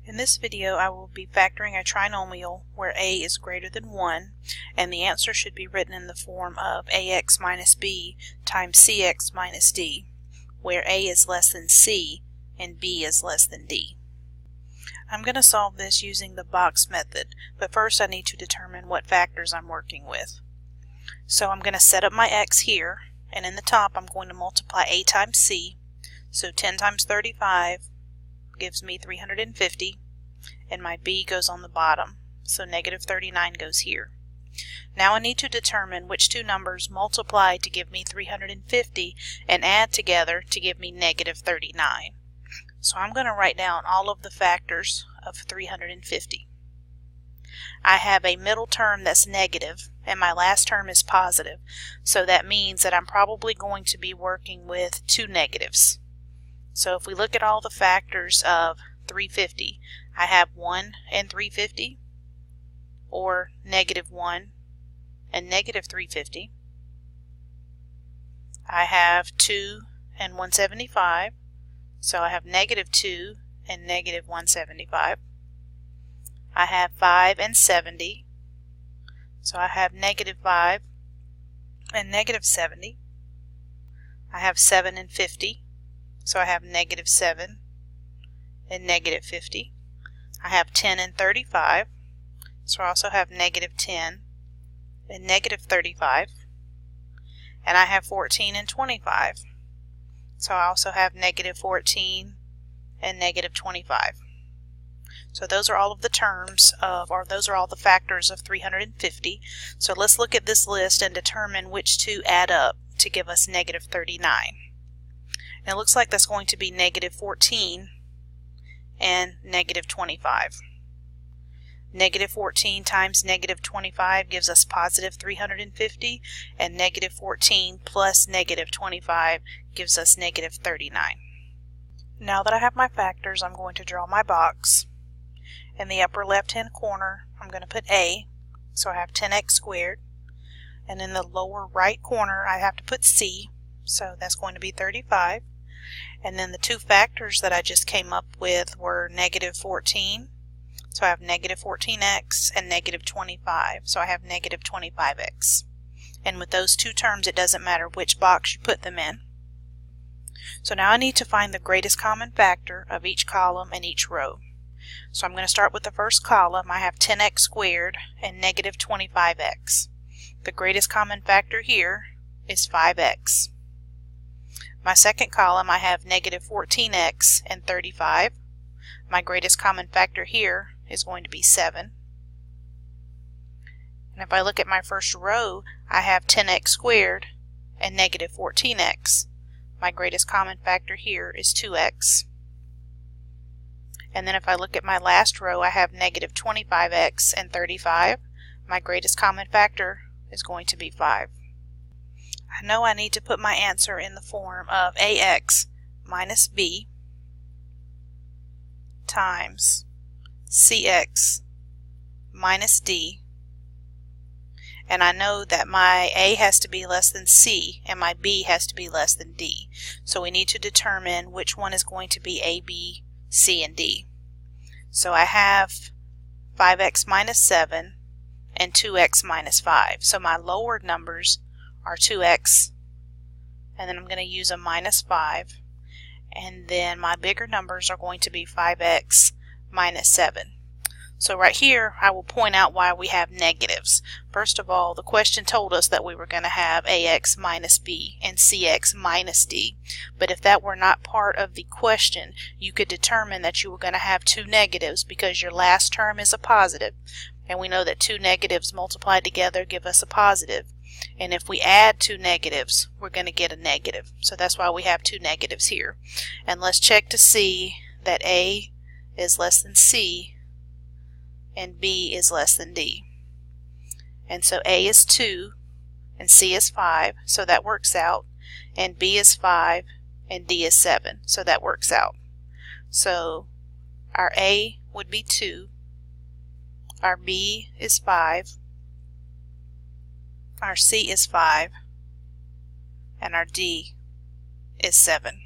In this video, I will be factoring a trinomial where a is greater than 1, and the answer should be written in the form of ax minus b times cx minus d, where a is less than c and b is less than d. I'm going to solve this using the box method, but first I need to determine what factors I'm working with. So I'm going to set up my x here, and in the top I'm going to multiply a times c, so 10 times 35 gives me 350, and my b goes on the bottom, so negative 39 goes here. Now I need to determine which two numbers multiply to give me 350 and add together to give me negative 39. So I'm going to write down all of the factors of 350. I have a middle term that's negative, and my last term is positive, so that means that I'm probably going to be working with two negatives. So if we look at all the factors of 350, I have 1 and 350, or negative 1 and negative 350. I have 2 and 175, so I have negative 2 and negative 175. I have 5 and 70, so I have negative 5 and negative 70. I have 7 and 50, so I have negative 7 and negative 50. I have 10 and 35, so I also have negative 10 and negative 35. And I have 14 and 25, so I also have negative 14 and negative 25. So those are all of the terms of, or those are all the factors of 350. So let's look at this list and determine which two add up to give us negative 39. And it looks like that's going to be negative 14 and negative 25. Negative 14 times negative 25 gives us positive 350, and negative 14 plus negative 25 gives us negative 39. Now that I have my factors, I'm going to draw my box. In the upper left-hand corner, I'm going to put a, so I have 10x squared. And in the lower right corner, I have to put c, so that's going to be 35. And then the two factors that I just came up with were negative 14, so I have negative 14x, and negative 25, so I have negative 25x. And with those two terms, it doesn't matter which box you put them in. So now I need to find the greatest common factor of each column and each row. So I'm going to start with the first column. I have 10x squared and negative 25x. The greatest common factor here is 5x. My second column, I have negative 14x and 35. My greatest common factor here is going to be 7. And if I look at my first row, I have 10x squared and negative 14x. My greatest common factor here is 2x. And then if I look at my last row, I have negative 25x and 35. My greatest common factor is going to be 5. I know I need to put my answer in the form of ax minus b times cx minus d. And I know that my a has to be less than c and my b has to be less than d. So we need to determine which one is going to be a, b, c, and d. So I have 5x minus 7 and 2x minus 5. So my lower numbers are 2x, and then I'm going to use a minus 5. And then my bigger numbers are going to be 5x minus 7. So right here, I will point out why we have negatives. First of all, the question told us that we were going to have ax minus b and cx minus d. But if that were not part of the question, you could determine that you were going to have two negatives because your last term is a positive. And we know that two negatives multiplied together give us a positive. And if we add two negatives, we're going to get a negative. So that's why we have two negatives here. And let's check to see that a is less than c and b is less than d. And so a is 2 and c is 5, so that works out. And b is 5 and d is 7, so that works out. So our a would be 2, our b is 5, our c is 5, and our d is 7.